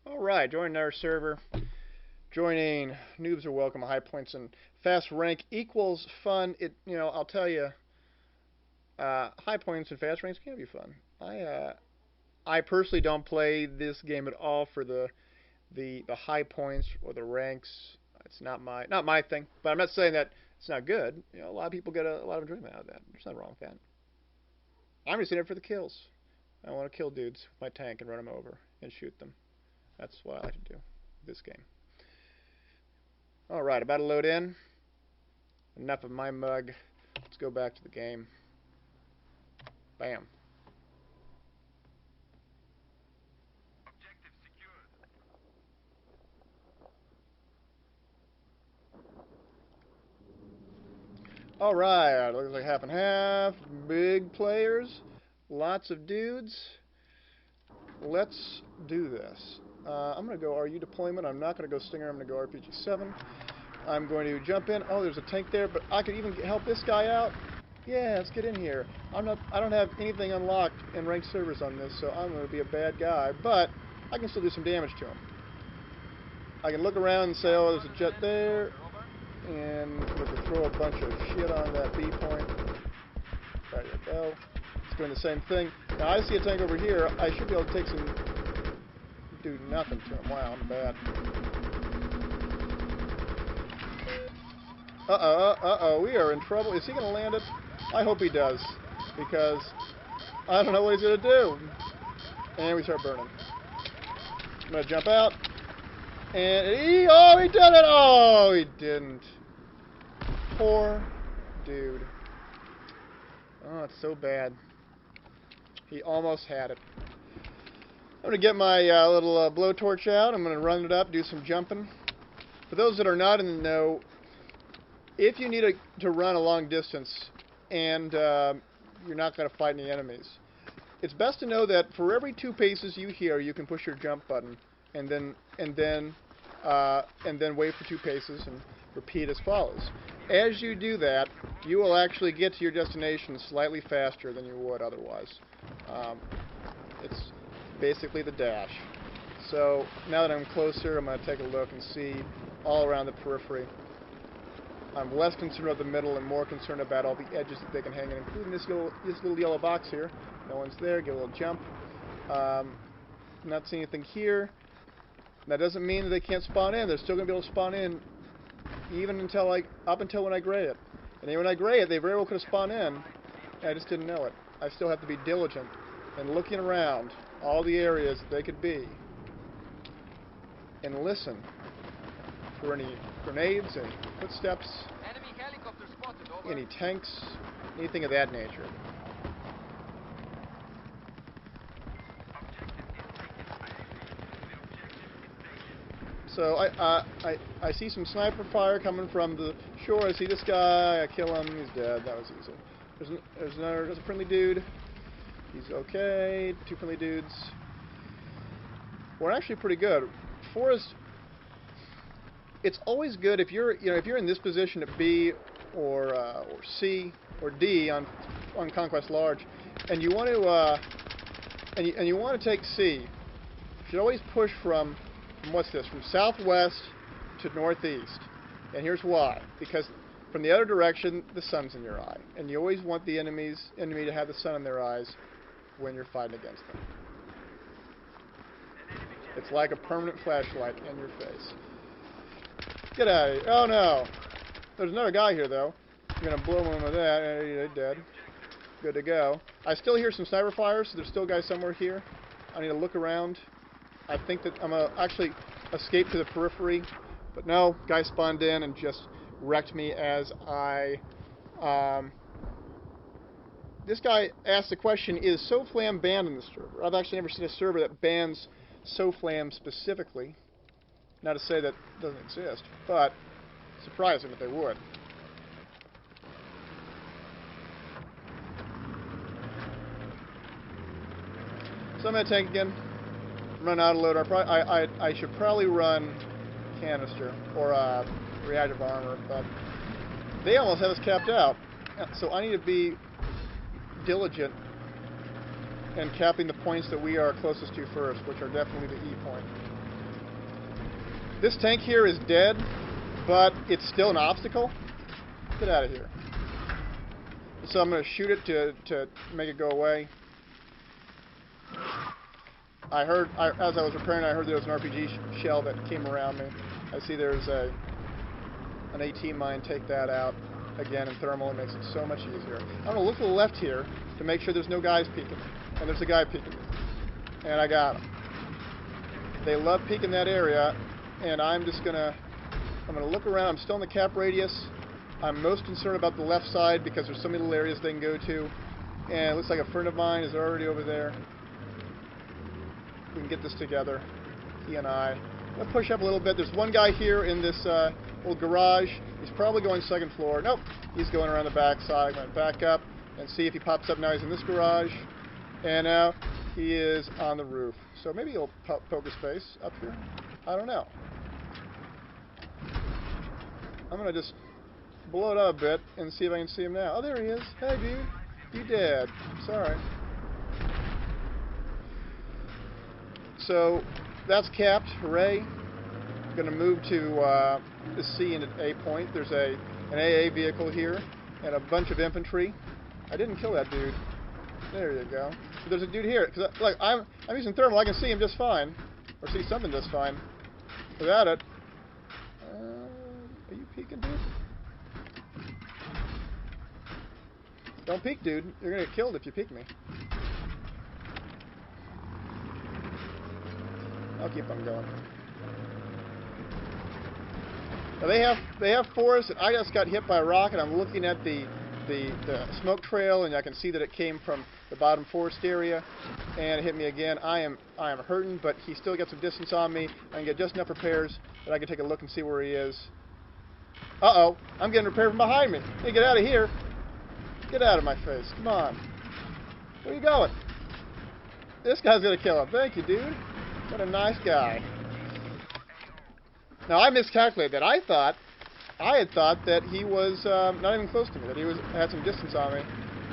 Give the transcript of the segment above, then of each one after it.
Alright, joining our server. Joining. Noobs are welcome. High points and fast rank equals fun. I'll tell you, high points and fast ranks can be fun. I personally don't play this game at all for the high points or the ranks. It's not my thing. But I'm not saying that it's not good. A lot of people get a lot of enjoyment out of that. There's nothing wrong with that. I'm just in it for the kills. I want to kill dudes with my tank and run them over and shoot them. That's what I like to do this game. Alright, about to load in. Enough of my mug. Let's go back to the game. Bam. Alright, looks like half and half. Big players. Lots of dudes. Let's do this. I'm going to go RU deployment. I'm not going to go Stinger. I'm going to go RPG-7. I'm going to jump in. Oh, there's a tank there, but I could even help this guy out. Yeah, let's get in here. I don't have anything unlocked in ranked servers on this, so I'm going to be a bad guy, but I can still do some damage to him. I can look around and say, oh, there's a jet there, and we can throw a bunch of shit on that B point. There you go. It's doing the same thing. Now, I see a tank over here. I should be able to take some... do nothing to him. Wow, I'm bad. Uh-oh, we are in trouble. Is he going to land it? I hope he does, because I don't know what he's going to do. And we start burning. I'm going to jump out, and he did it! Oh, he didn't. Poor dude. Oh, it's so bad. He almost had it. I'm going to get my little blowtorch out. I'm going to run it up, do some jumping. For those that are not in the know, if you need to run a long distance and you're not going to fight any enemies, it's best to know that for every 2 paces you hear, you can push your jump button and then wait for 2 paces and repeat as follows. As you do that, you will actually get to your destination slightly faster than you would otherwise. It's basically the dash. So now that I'm closer, I'm going to take a look and see all around the periphery. I'm less concerned about the middle and more concerned about all the edges that they can hang in, including this little yellow box here. No one's there. Get a little jump. Not seeing anything here. That doesn't mean that they can't spawn in. They're still going to be able to spawn in even up until when I gray it. And then when I gray it, they very well could have spawned in. I just didn't know it. I still have to be diligent and looking around all the areas that they could be and listen for any grenades, any footsteps, any tanks, anything of that nature. So I see some sniper fire coming from the shore. I see this guy. I kill him. He's dead. That was easy. There's a friendly dude. He's okay. 2 friendly dudes. We're actually pretty good. Forest. It's always good if you're in this position at B or C or D on Conquest Large, and you want to you want to take C. You should always push from what's this? From southwest to northeast. And here's why: because from the other direction, the sun's in your eye, and you always want the enemy to have the sun in their eyes when you're fighting against them. It's like a permanent flashlight in your face. Get out of here. Oh, no. There's another guy here, though. I'm going to blow him with that. They're dead. Good to go. I still hear some sniper fire, so there's still guys somewhere here. I need to look around. I think that I'm going to actually escape to the periphery. But no, guy spawned in and just wrecked me as I... This guy asked the question, is SoFlam banned in the server? I've actually never seen a server that bans SoFlam specifically. Not to say that it doesn't exist, but surprising if they would. So I'm going to tank again. Run out of load. I should probably run canister or reactive armor, but they almost have us capped out. So I need to be diligent in capping the points that we are closest to first, which are definitely the E point. This tank here is dead, but it's still an obstacle. Get out of here. So I'm going to shoot it to make it go away. As I was repairing, I heard there was an RPG shell that came around me. I see there's an AT mine. Take that out. Again, in thermal, it makes it so much easier. I'm going to look to the left here to make sure there's no guys peeking. And there's a guy peeking me. And I got him. They love peeking that area, and I'm going to look around. I'm still in the cap radius. I'm most concerned about the left side because there's so many little areas they can go to. And it looks like a friend of mine is already over there. We can get this together, he and I. I'm going to push up a little bit. There's one guy here in this little garage. He's probably going second floor. Nope, he's going around the back side. I'm going to back up and see if he pops up. Now he's in this garage. And now he is on the roof. So maybe he'll poke his face up here. I don't know. I'm going to just blow it up a bit and see if I can see him now. Oh, there he is. Hey, dude. You dead. Sorry. So that's capped. Hooray. I'm going to move to the C and A point. There's an AA vehicle here and a bunch of infantry. I didn't kill that dude. There you go. But there's a dude here. Cause I'm using thermal. I can see him just fine. Or see something just fine. Without it. Are you peeking, dude? Don't peek, dude. You're going to get killed if you peek me. I'll keep on going. Now they have forests, and I just got hit by a rocket. I'm looking at the smoke trail, and I can see that it came from the bottom forest area, and it hit me again. I am hurting, but he still got some distance on me. I can get just enough repairs that I can take a look and see where he is. Uh-oh, I'm getting repaired from behind me. Hey, get out of here. Get out of my face. Come on. Where are you going? This guy's going to kill him. Thank you, dude. What a nice guy. Now, I miscalculated that. I had thought that he was not even close to me, that he had some distance on me,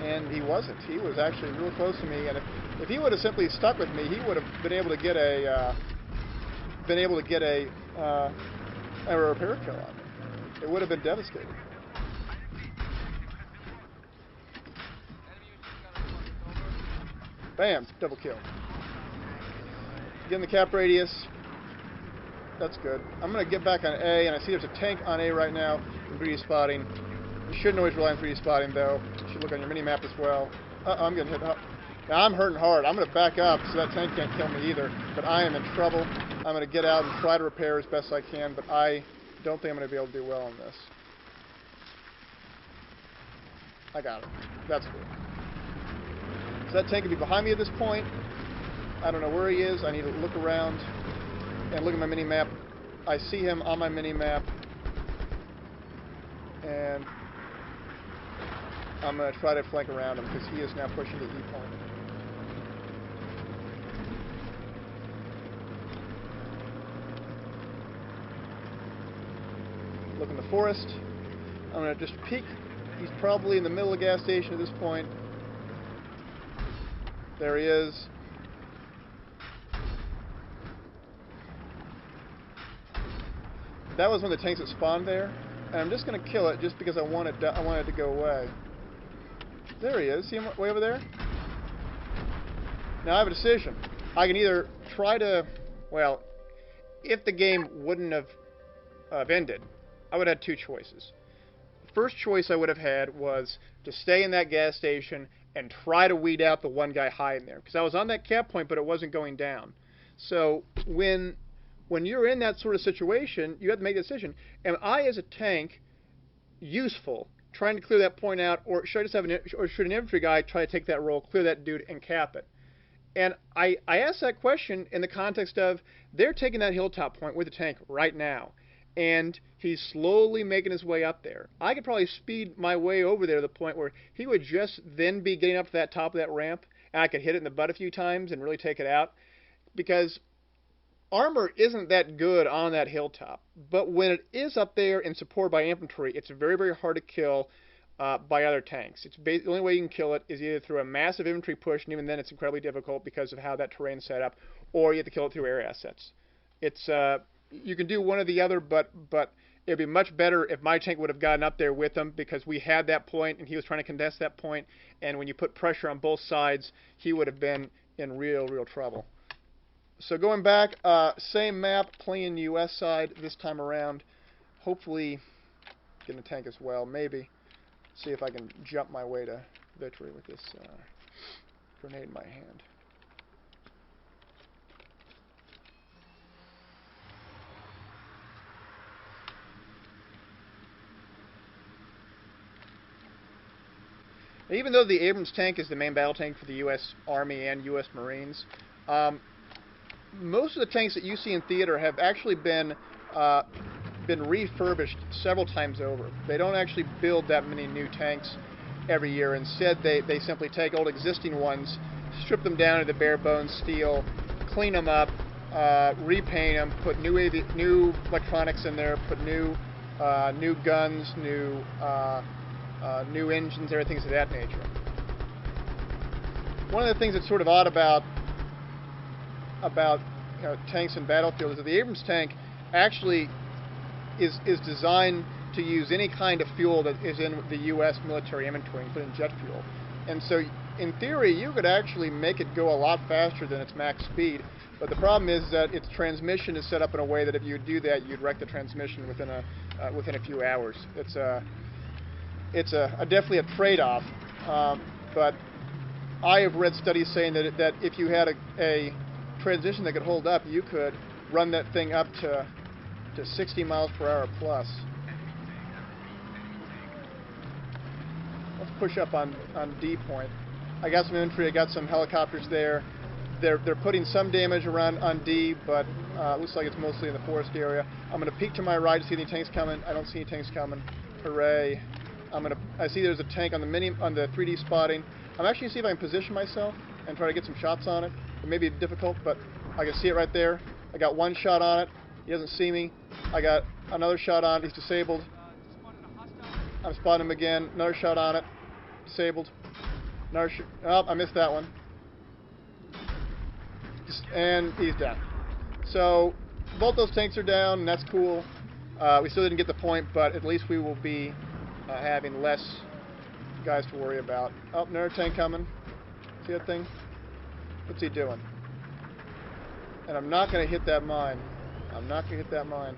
and he wasn't. He was actually real close to me, and if he would have simply stuck with me, he would have been able to get a repair kill on me. It would have been devastating. Bam! Double kill. Get in the cap radius. That's good. I'm going to get back on A, and I see there's a tank on A right now in 3D spotting. You shouldn't always rely on 3D spotting, though. You should look on your mini-map as well. Uh-oh, I'm getting hit up. Now, I'm hurting hard. I'm going to back up so that tank can't kill me either, but I am in trouble. I'm going to get out and try to repair as best I can, but I don't think I'm going to be able to do well on this. I got it. That's good. So that tank could be behind me at this point. I don't know where he is. I need to look around and look at my mini-map. I see him on my mini-map. And I'm going to try to flank around him because he is now pushing the E point. Look in the forest. I'm going to just peek. He's probably in the middle of the gas station at this point. There he is. That was one of the tanks that spawned there, and I'm just going to kill it just because I wanted it to go away. There he is. See him way over there? Now I have a decision. I can either try to, well, if the game wouldn't have ended, I would have had two choices. The first choice I would have had was to stay in that gas station and try to weed out the one guy hiding there, because I was on that cap point, but it wasn't going down. So when you're in that sort of situation, you have to make a decision. Am I, as a tank, useful trying to clear that point out, or should I just have should an infantry guy try to take that role, clear that dude, and cap it? And I asked that question in the context of they're taking that hilltop point with the tank right now, and he's slowly making his way up there. I could probably speed my way over there to the point where he would just then be getting up to that top of that ramp, and I could hit it in the butt a few times and really take it out, because armor isn't that good on that hilltop, but when it is up there and supported by infantry, it's very, very hard to kill by other tanks. The only way you can kill it is either through a massive infantry push, and even then it's incredibly difficult because of how that terrain's set up, or you have to kill it through air assets. It's you can do one or the other, but it'd be much better if my tank would have gotten up there with him, because we had that point and he was trying to contest that point, and when you put pressure on both sides, he would have been in real trouble. So going back, same map, playing US side this time around. Hopefully getting a tank as well, maybe. See if I can jump my way to victory with this grenade in my hand. Even though the Abrams tank is the main battle tank for the U.S. Army and U.S. Marines, most of the tanks that you see in theater have actually been refurbished several times over. They don't actually build that many new tanks every year. Instead, they simply take old existing ones, strip them down to the bare bones steel, clean them up, repaint them, put new electronics in there, put new guns, new engines, everything of that nature. One of the things that's sort of odd about tanks and battlefield is that the Abrams tank actually is designed to use any kind of fuel that is in the U.S. military inventory, including jet fuel. And so, in theory, you could actually make it go a lot faster than its max speed. But the problem is that its transmission is set up in a way that if you do that, you'd wreck the transmission within a few hours. It's definitely a trade-off. But I have read studies saying that if you had a transmission that could hold up, you could run that thing up to 60 miles per hour plus. Let's push up on D point. I got some infantry, I got some helicopters there. They're putting some damage around on D, but looks like it's mostly in the forest area. I'm going to peek to my right to see any tanks coming. I don't see any tanks coming. Hooray. I see there's a tank on the 3D spotting. I'm actually going to see if I can position myself and try to get some shots on it. It may be difficult, but I can see it right there. I got one shot on it. He doesn't see me. I got another shot on it. He's disabled. I'm spotting him again. Another shot on it. Disabled. Another oh, I missed that one. And he's down. So both those tanks are down, and that's cool. We still didn't get the point, but at least we will be having less guys to worry about. Oh, another tank coming. See that thing? What's he doing? And I'm not going to hit that mine. I'm not going to hit that mine.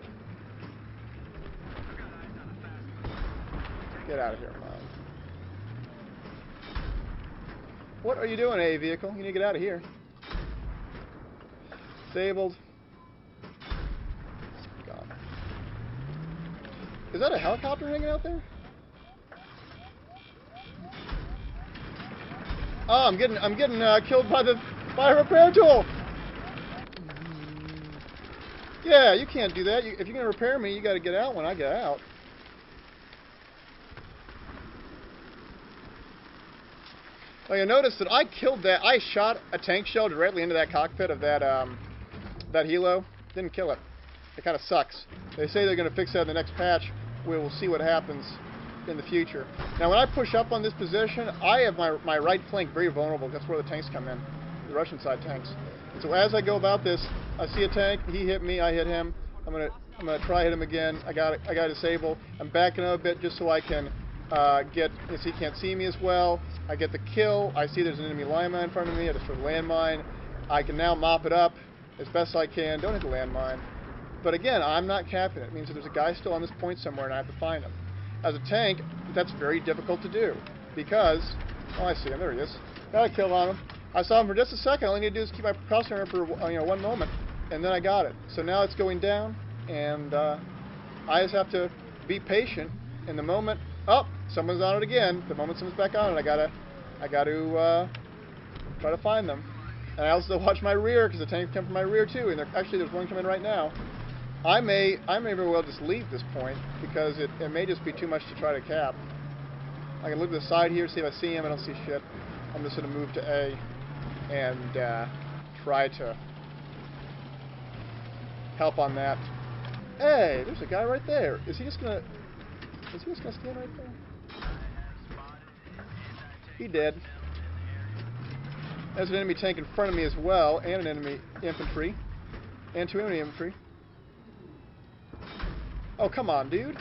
Get out of here, mine. What are you doing, A vehicle? You need to get out of here. Disabled. God. Is that a helicopter hanging out there? Oh, I'm getting killed by a repair tool. Yeah, you can't do that. If you're gonna repair me, you got to get out when I get out. Well, you notice that I killed that. I shot a tank shell directly into that cockpit of that helo. Didn't kill it. It kind of sucks. They say they're gonna fix that in the next patch. We will see what happens in the future. Now, when I push up on this position, I have my right flank very vulnerable. That's where the tanks come in, the Russian side tanks. And so as I go about this, I see a tank. He hit me. I hit him. I'm gonna try hit him again. I got disabled. I'm backing up a bit just so I can get. As he can't see me as well. I get the kill. I see there's an enemy landmine in front of me. I destroy the landmine. I can now mop it up as best I can. Don't hit the landmine. But again, I'm not capping it. It means that there's a guy still on this point somewhere, and I have to find him. As a tank, that's very difficult to do because, oh, I see him. There he is. Got a kill on him. I saw him for just a second. All I need to do is keep my crosshair for 1 moment, and then I got it. So now it's going down, and I just have to be patient. In the moment, oh, someone's on it again. The moment someone's back on it, I gotta try to find them. And I also watch my rear because the tanks come from my rear too. And actually, there's one coming right now. I may very well just leave this point because it may just be too much to try to cap. I can look to the side here, see if I see him. I don't see shit. I'm just going to move to A and try to help on that. Hey, there's a guy right there. Is he just going to stand right there? He did. There's an enemy tank in front of me as well, and an enemy infantry, and 2 enemy infantry. Oh, come on, dude.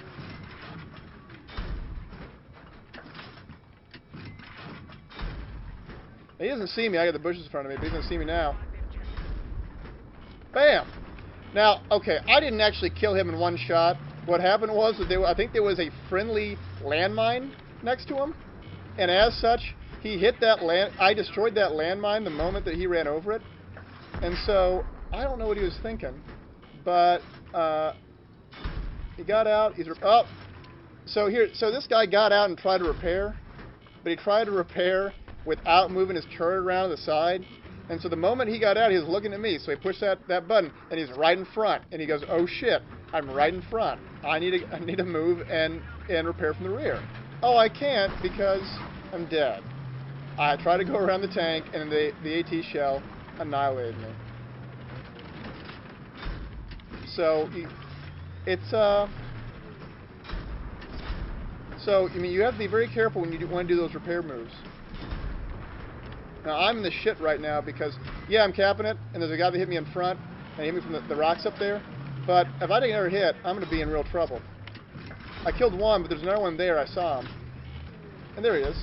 He doesn't see me. I got the bushes in front of me, but he doesn't see me now. Bam! Now, okay, I didn't actually kill him in one shot. What happened was that I think there was a friendly landmine next to him, and as such, he hit that I destroyed that landmine the moment that he ran over it, and so I don't know what he was thinking, but he got out. So this guy got out and tried to repair, but he tried to repair without moving his turret around to the side. And so the moment he got out, he was looking at me. So he pushed that button, and he's right in front. And he goes, "Oh shit, I'm right in front. I need to move and repair from the rear." Oh, I can't because I'm dead. I tried to go around the tank, and the AT shell annihilated me. So I mean, you have to be very careful when you want to do those repair moves. Now, I'm in the shit right now because, yeah, I'm capping it, and there's a guy that hit me in front, and he hit me from the rocks up there. But if I take another hit, I'm going to be in real trouble. I killed one, but there's another one there. I saw him. And there he is.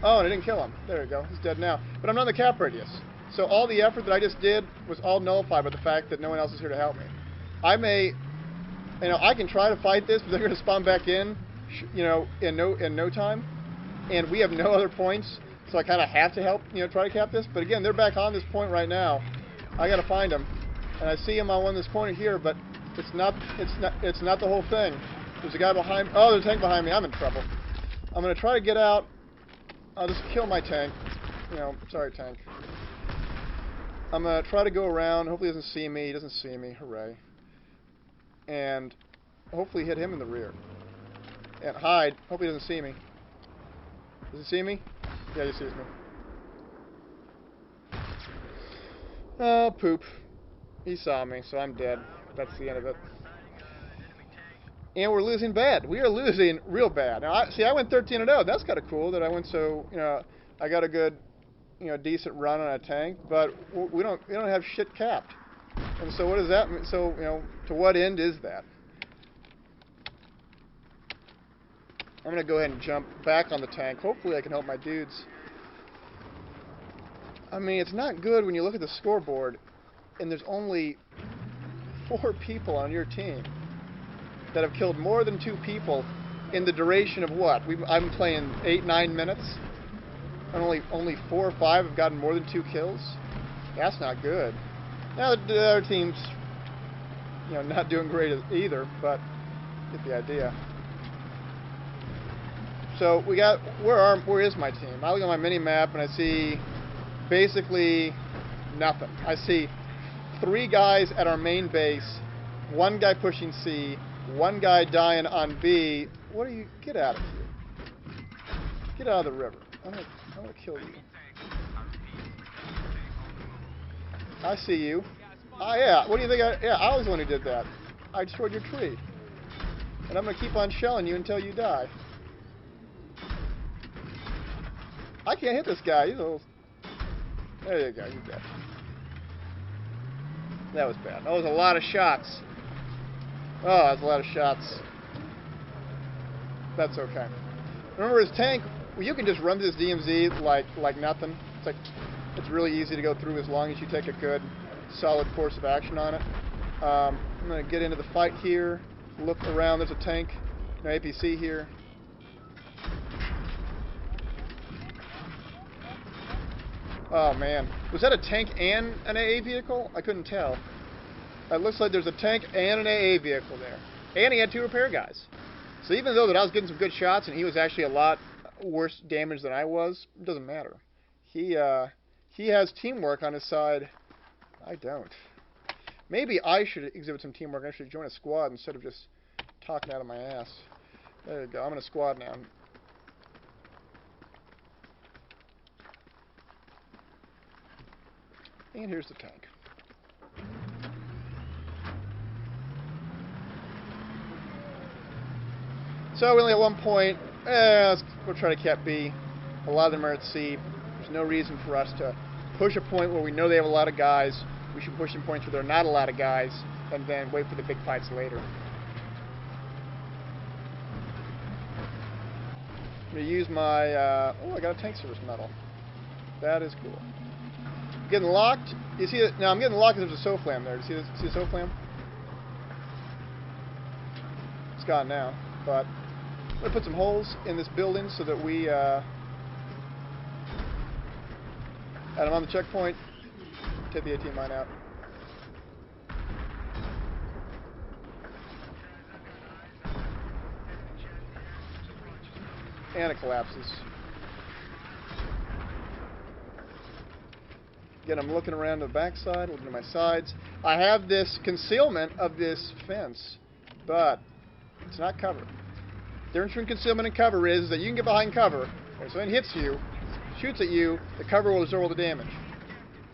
Oh, and I didn't kill him. There you go. He's dead now. But I'm not in the cap radius. So all the effort that I just did was all nullified by the fact that no one else is here to help me. I can try to fight this, but they're going to spawn back in, in no time. And we have no other points. So I kind of have to help, try to cap this. But again, they're back on this point right now. I got to find them, and I see him on one of this point here, but it's not the whole thing. There's a guy behind. Oh, there's a tank behind me. I'm in trouble. I'm gonna try to get out. I'll just kill my tank. Sorry, tank. I'm gonna try to go around. Hopefully, he doesn't see me. He doesn't see me. Hooray! And hopefully, hit him in the rear. And hide. Hope he doesn't see me. Does he see me? Yeah, he sees me. Oh, poop. He saw me, so I'm dead. That's the end of it. And we're losing bad. We are losing real bad. Now, I went 13-0. That's kind of cool that I went so, I got a good, decent run on a tank, but we don't have shit capped. And so what does that mean? So, to what end is that? I'm going to go ahead and jump back on the tank. Hopefully I can help my dudes. I mean, it's not good when you look at the scoreboard and there's only 4 people on your team that have killed more than 2 people in the duration of what? I'm playing 8-9 minutes, and only 4 or 5 have gotten more than 2 kills. That's not good. Now the other team's, not doing great either, but get the idea. So we got where is my team? I look at my mini map and I see basically nothing. I see 3 guys at our main base, 1 guy pushing C, 1 guy dying on B. What are you? Get out of here. Get out of the river. I'm gonna kill you. I see you. Yeah. What do you think? I was the one who did that. I destroyed your tree. And I'm gonna keep on shelling you until you die. I can't hit this guy. He's a little... There you go. He's dead. That was bad. That was a lot of shots. Oh, that's a lot of shots. That's okay. Remember, his tank, you can just run this DMZ like nothing. It's really easy to go through as long as you take a good, solid course of action on it. I'm going to get into the fight here. Look around. There's a tank. No APC here. Oh, man. Was that a tank and an AA vehicle? I couldn't tell. It looks like there's a tank and an AA vehicle there. And he had 2 repair guys. So even though that I was getting some good shots and he was actually a lot worse damage than I was, it doesn't matter. He has teamwork on his side. I don't. Maybe I should exhibit some teamwork. I should join a squad instead of just talking out of my ass. There you go. I'm in a squad now. And here's the tank. So we only have 1 point. We'll try to cap B. A lot of them are at C. There's no reason for us to push a point where we know they have a lot of guys. We should push some points where there are not a lot of guys, and then wait for the big fights later. I'm going to use my, oh, I got a tank service medal. That is cool. Getting locked. You see it? Now I'm getting locked because there's a SOFLAM there. See the SOFLAM? It's gone now. But I'm going to put some holes in this building so that we, and I'm on the checkpoint. Take the 18 mine out. And it collapses. Again, I'm looking around the backside, looking at my sides. I have this concealment of this fence, but it's not cover. The difference between concealment and cover is that you can get behind cover. If someone hits you, shoots at you, the cover will absorb all the damage.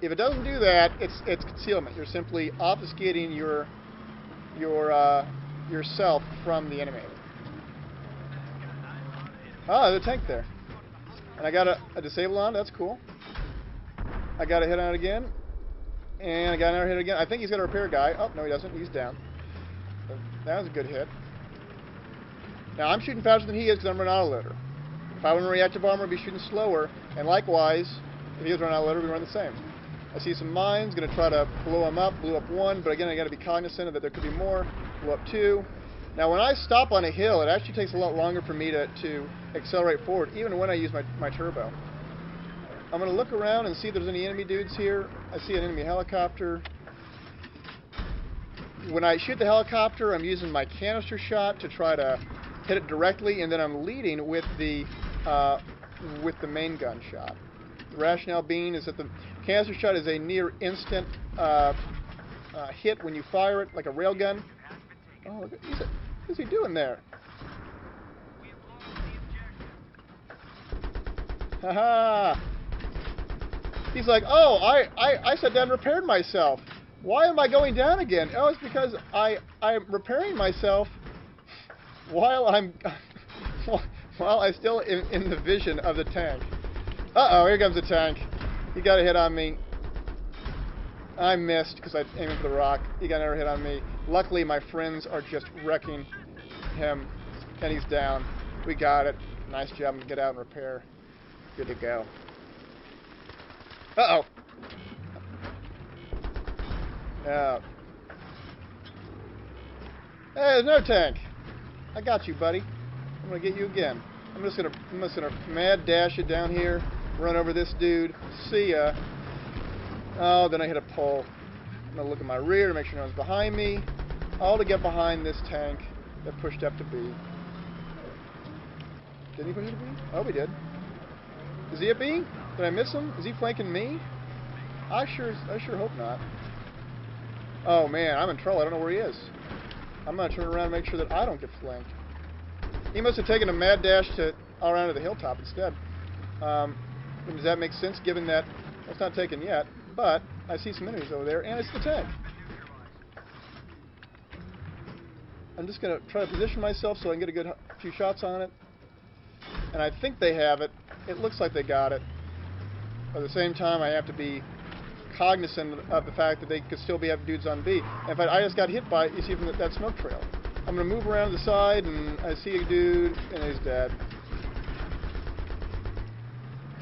If it doesn't do that, it's concealment. You're simply obfuscating yourself from the enemy. Ah, there's a tank there. And I got a disable on, that's cool. I got a hit on it again. And I got another hit again. I think he's got a repair guy. Oh, no he doesn't. He's down. That was a good hit. Now, I'm shooting faster than he is because I'm running autoloader. If I were in reactive armor, I'd be shooting slower. And likewise, if he was running autoloader, we'd run the same. I see some mines. Going to try to blow them up. Blew up one. But again, I got to be cognizant that there could be more. Blew up two. Now, when I stop on a hill, it actually takes a lot longer for me to accelerate forward, even when I use my turbo. I'm going to look around and see if there's any enemy dudes here. I see an enemy helicopter. When I shoot the helicopter, I'm using my canister shot to try to hit it directly, and then I'm leading with the main gun shot. The rationale being is that the canister shot is a near instant hit when you fire it, like a railgun. Oh, look, what's he doing there? Haha! He's like, oh, I sat down and repaired myself. Why am I going down again? Oh, it's because I'm repairing myself while I'm still in the vision of the tank. Uh-oh, here comes the tank. He got a hit on me. I missed because I aimed for the rock. He got another hit on me. Luckily, my friends are just wrecking him, and he's down. We got it. Nice job. Get out and repair. Good to go. Uh-oh. Yeah. Hey, there's no tank. I got you, buddy. I'm gonna get you again. I'm just gonna mad dash it down here, run over this dude. See ya. Oh, then I hit a pole. I'm gonna look at my rear to make sure no one's behind me. All to get behind this tank that pushed up to B. Did he push it to B? Oh, we did. Is he at B? Did I miss him? Is he flanking me? I sure hope not. Oh man, I'm in trouble. I don't know where he is. I'm gonna turn around and make sure that I don't get flanked. He must have taken a mad dash all around to the hilltop instead. Does that make sense given that it's not taken yet? But I see some enemies over there, and it's the tank. I'm just gonna try to position myself so I can get a good few shots on it. And I think they have it. It looks like they got it. At the same time, I have to be cognizant of the fact that they could still have dudes on B. In fact, I just got hit by, you see from that smoke trail. I'm going to move around the side, and I see a dude, and he's dead.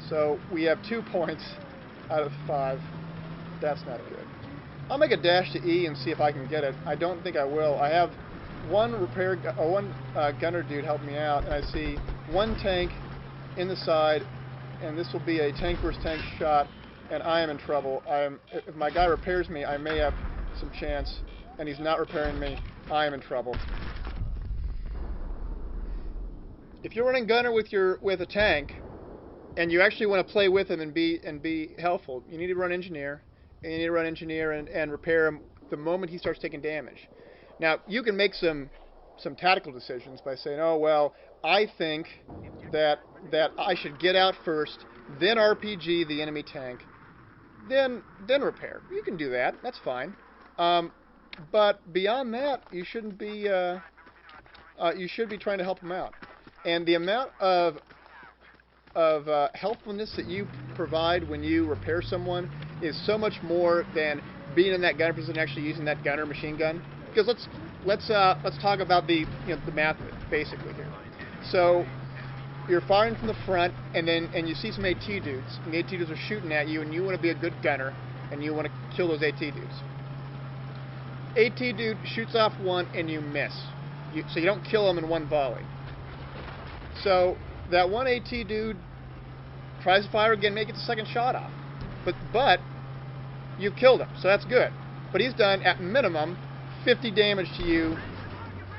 So we have 2 points out of 5. That's not good. I'll make a dash to E and see if I can get it. I don't think I will. I have one gunner dude helping me out, and I see one tank in the side, and this will be a tank versus tank shot, and I am in trouble. If my guy repairs me, I may have some chance, and he's not repairing me. I am in trouble. If you're running gunner with a tank, and you actually want to play with him and be helpful, you need to run engineer, and you need to run engineer and repair him the moment he starts taking damage. Now, you can make some tactical decisions by saying, oh, well, I think that I should get out first, then RPG the enemy tank, then repair. You can do that. That's fine. But beyond that, you shouldn't be. You should be trying to help him out. And the amount of helpfulness that you provide when you repair someone is so much more than being in that gunner position and actually using that gunner machine gun. Because let's talk about the math of it basically here. So you're firing from the front, and you see some AT dudes, and the AT dudes are shooting at you, and you want to be a good gunner, and you want to kill those AT dudes. AT dude shoots off one, and you miss. So you don't kill him in one volley. So that one AT dude tries to fire again, make it the second shot off. But you've killed him, so that's good. But he's done, at minimum, 50 damage to you.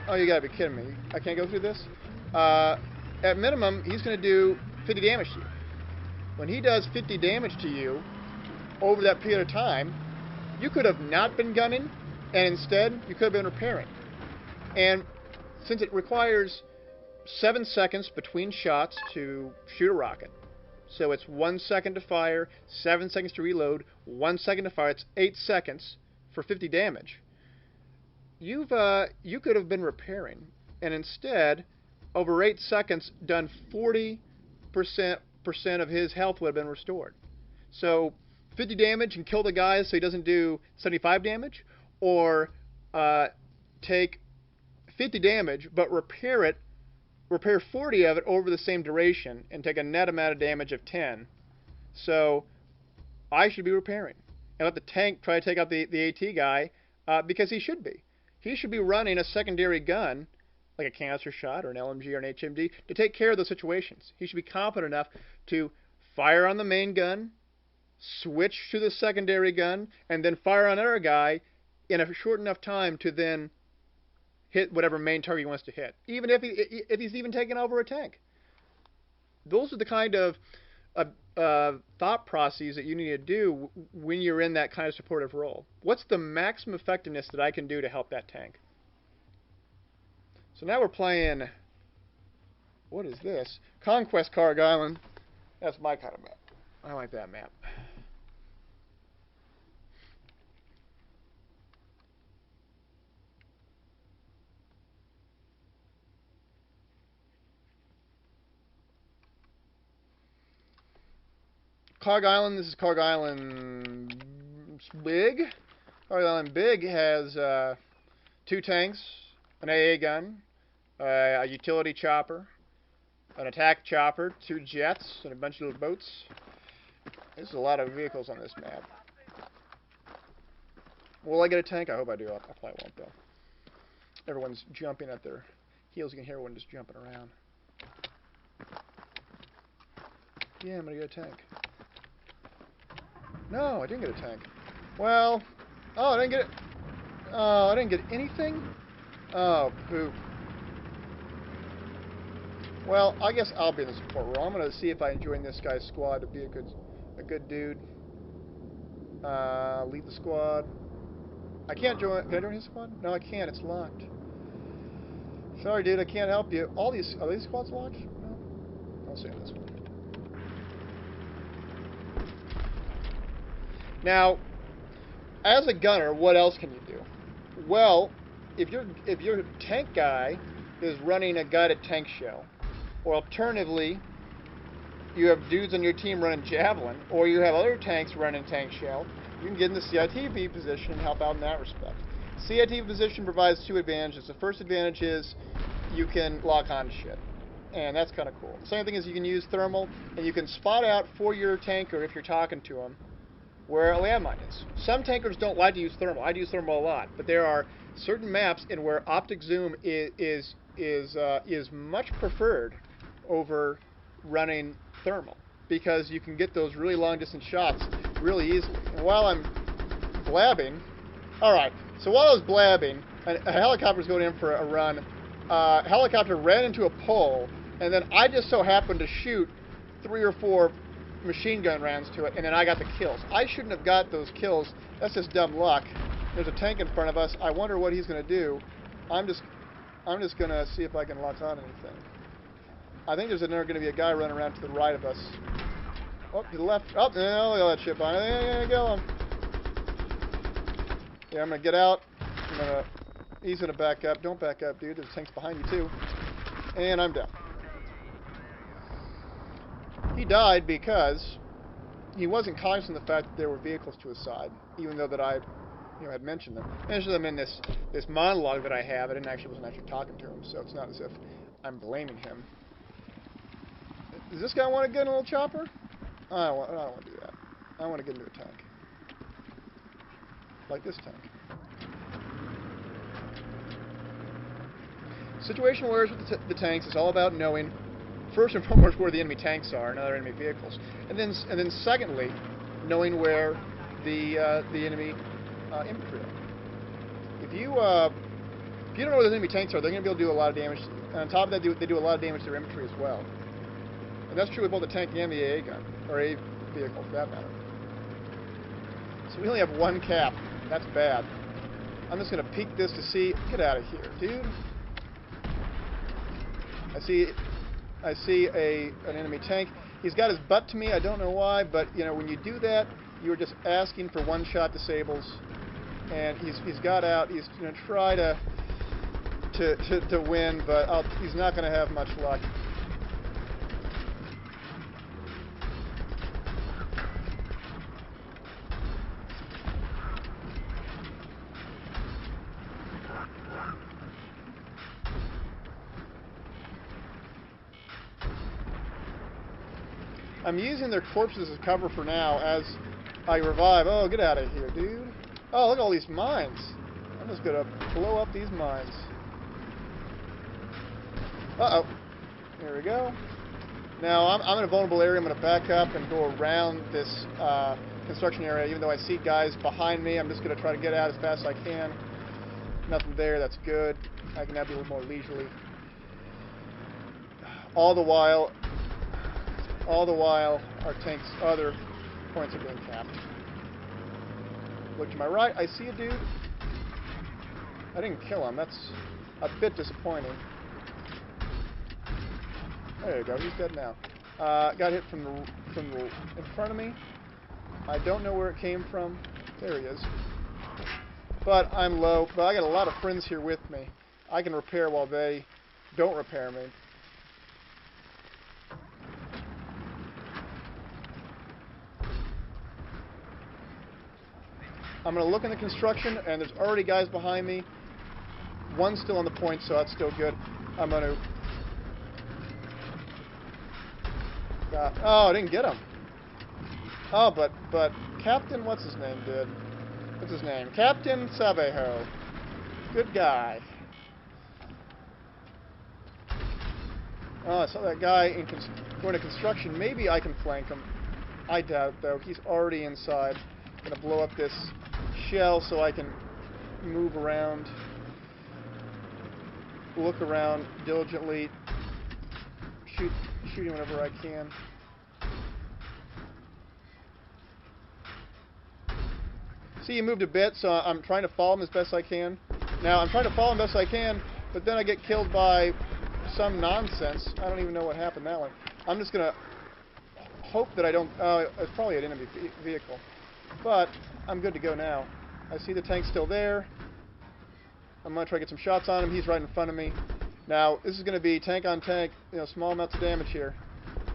Oh, you gotta be kidding me. I can't go through this? At minimum, he's going to do 50 damage to you. When he does 50 damage to you, over that period of time, you could have not been gunning, and instead, you could have been repairing. And since it requires 7 seconds between shots to shoot a rocket, so it's 1 second to fire, 7 seconds to reload, 1 second to fire, it's 8 seconds for 50 damage. You could have been repairing, and instead, over 8 seconds, done 40% of his health would have been restored. So 50 damage and kill the guy so he doesn't do 75 damage, or take 50 damage but repair 40 of it over the same duration and take a net amount of damage of 10. So I should be repairing and let the tank try to take out the AT guy because he should be. He should be running a secondary gun, like a canister shot or an LMG or an HMD, to take care of those situations. He should be competent enough to fire on the main gun, switch to the secondary gun, and then fire on another guy in a short enough time to then hit whatever main target he wants to hit, even if he's even taking over a tank. Those are the kind of thought processes that you need to do when you're in that kind of supportive role. What's the maximum effectiveness that I can do to help that tank? So now we're playing, what is this? Conquest Carg Island. That's my kind of map. I like that map. Carg Island, this is Carg Island Big. Carg Island Big has 2 tanks, an AA gun, a utility chopper, an attack chopper, 2 jets, and a bunch of little boats. There's a lot of vehicles on this map. Will I get a tank? I hope I do. I probably won't, though. Everyone's jumping at their heels. You can hear everyone just jumping around. Yeah, I'm going to get a tank. No, I didn't get a tank. Well, oh, I didn't get it. Oh, I didn't get anything? Oh, poop. Well, I guess I'll be in the support role. I'm going to see if I can join this guy's squad to be a good dude. Leave the squad. I can't join. Can I join his squad? No, I can't. It's locked. Sorry, dude. I can't help you. Are these squads locked? No. I'll see on this one. Now, as a gunner, what else can you do? Well, if your tank guy is running a guided tank shell, or alternatively, you have dudes on your team running javelin, or you have other tanks running tank shell, you can get in the CITV position and help out in that respect. CITV position provides 2 advantages. The first advantage is you can lock on to shit, and that's kind of cool. The second thing is you can use thermal, and you can spot out for your tanker, if you're talking to him, where a landmine is. Some tankers don't like to use thermal. I use thermal a lot, but there are certain maps in where optic zoom is much preferred over running thermal, because you can get those really long distance shots really easily. And while I'm blabbing, alright, so while I was blabbing, a helicopter was going in for a run. A helicopter ran into a pole, and then I just so happened to shoot 3 or 4 machine gun rounds to it, and then I got the kills. I shouldn't have got those kills. That's just dumb luck. There's a tank in front of us. I wonder what he's going to do. I'm just going to see if I can lock on anything. I think there's going to be a guy running around to the right of us. Oh, to the left. Oh, no, look at that ship on it. There you go. Yeah, I'm going to get out. He's going to back up. Don't back up, dude. There's tanks behind you, too. And I'm down. He died because he wasn't conscious of the fact that there were vehicles to his side, even though that I had mentioned them. I mentioned them in this monologue that I have. I wasn't actually talking to him, so it's not as if I'm blaming him. Does this guy want to get in a little chopper? I don't want to do that. I want to get into a tank. Like this tank. Situation awareness with the tanks is all about knowing, first and foremost, where the enemy tanks are and other enemy vehicles, and then secondly, knowing where the enemy infantry are. If you don't know where the enemy tanks are, they're going to be able to do a lot of damage. And on top of that, they do a lot of damage to their infantry as well. And that's true with both the tank and the AA gun, or A vehicle for that matter. So we only have one cap. That's bad. I'm just going to peek this to see. Get out of here, dude. I see an enemy tank. He's got his butt to me. I don't know why, but you know, when you do that, you're just asking for one-shot disables. And he's got out. He's going to try to win, but he's not going to have much luck. I'm using their corpses as cover for now as I revive. Oh, get out of here, dude. Oh, look at all these mines. I'm just going to blow up these mines. Uh-oh. There we go. Now, I'm in a vulnerable area. I'm going to back up and go around this construction area. Even though I see guys behind me, I'm just going to try to get out as fast as I can. Nothing there. That's good. I can now be a little more leisurely. All the while, our tank's other points are being capped. Look to my right, I see a dude. I didn't kill him. That's a bit disappointing. There you go. He's dead now. Got hit from in front of me. I don't know where it came from. There he is. But I'm low. But I got a lot of friends here with me. I can repair while they don't repair me. I'm going to look in the construction, and there's already guys behind me. One's still on the point, so that's still good. I'm going to... oh, I didn't get him. Oh, but Captain, what's his name, did? What's his name? Captain Sabeho. Good guy. Oh, I saw that guy going to construction. Maybe I can flank him. I doubt, though. He's already inside. I'm going to blow up this shell so I can move around, look around diligently, shooting whenever I can. See, he moved a bit, so I'm trying to follow him as best I can. Now, I'm trying to follow him best I can, but then I get killed by some nonsense. I don't even know what happened that one. I'm just going to hope that I don't... it's probably an enemy vehicle. But I'm good to go now. I see the tank still there. I'm going to try to get some shots on him. He's right in front of me. Now, this is going to be tank on tank, small amounts of damage here.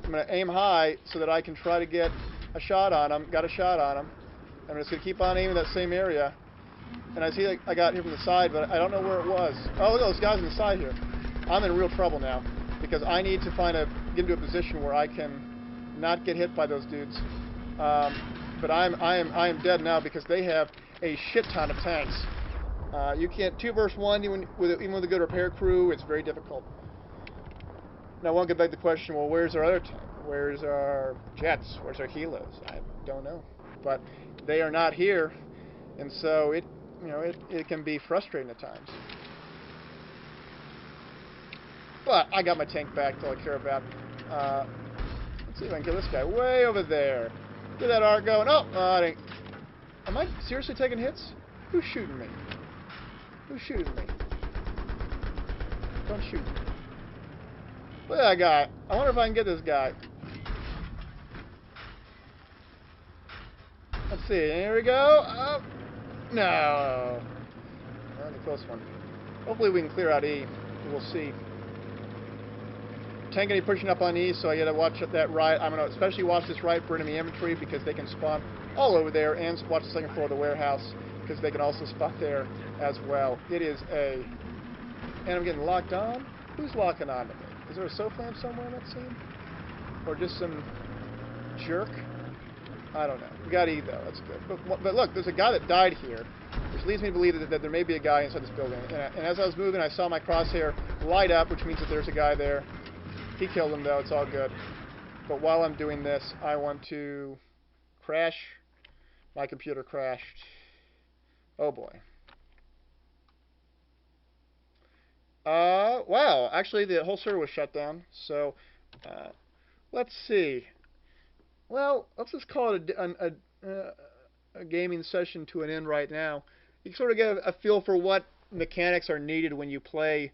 I'm going to aim high so that I can try to get a shot on him. Got a shot on him. I'm just going to keep on aiming that same area. And I see that I got here from the side, but I don't know where it was. Oh, look at those guys on the side here. I'm in real trouble now because I need to get into a position where I can not get hit by those dudes. But I am dead now because they have a shit ton of tanks. You can't 2 versus 1 even with a good repair crew. It's very difficult. Now one could beg the question: well, where's our other tank? Where's our jets? Where's our helos? I don't know. But they are not here, and so it can be frustrating at times. But I got my tank back. That's all I care about. Let's see if I can kill this guy way over there. Get that arc going. Oh, I didn't. Am I seriously taking hits? Who's shooting me? Who's shooting me? Don't shoot me. Look at that guy. I wonder if I can get this guy. Let's see. Here we go. Oh, no. Well, the close one. Hopefully we can clear out E. We'll see. Tank gonna be pushing up on E, so I gotta watch that right. I'm gonna especially watch this right for enemy infantry because they can spawn all over there, and watch the second floor of the warehouse because they can also spot there as well. It is a... And I'm getting locked on? Who's locking on to me? Is there a SOFAM somewhere in that scene? or just some jerk. I don't know. We got E though. That's good. But look, there's a guy that died here, which leads me to believe that there may be a guy inside this building. And as I was moving, I saw my crosshair light up, which means that there's a guy there. He killed him though. It's all good. But while I'm doing this, I want to crash. My computer crashed. Oh boy. Wow. Actually, the whole server was shut down. So, let's see. Well, let's just call it a gaming session to an end right now. You can sort of get a feel for what mechanics are needed when you play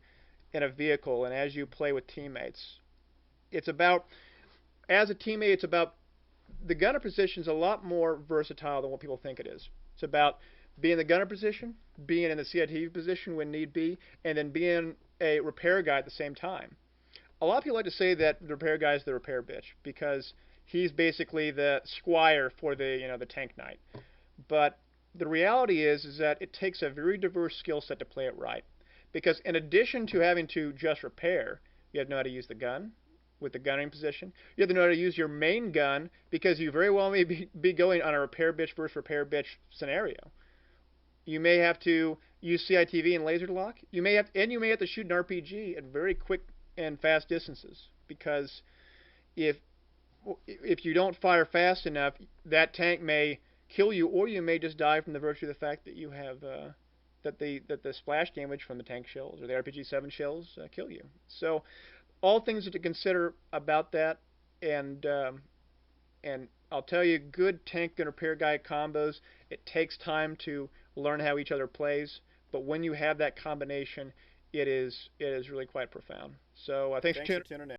in a vehicle and as you play with teammates. It's about, as a teammate, it's about the gunner position is a lot more versatile than what people think it is. It's about being in the gunner position, being in the CITV position when need be, and then being a repair guy at the same time. A lot of people like to say that the repair guy is the repair bitch because he's basically the squire for the tank knight. But the reality is that it takes a very diverse skill set to play it right. Because in addition to having to just repair, you have to know how to use the gun with the gunning position. You have to know how to use your main gun because you very well may be going on a repair bitch versus repair bitch scenario. You may have to use CITV and laser lock. You may have to shoot an RPG at very quick and fast distances because if you don't fire fast enough, that tank may kill you, or you may just die from the virtue of the fact that you have that the splash damage from the tank shells or the RPG-7 shells kill you. So, all things to consider about that, and I'll tell you, good tank and repair guy combos. It takes time to learn how each other plays, but when you have that combination, it is really quite profound. So, thanks for tuning in.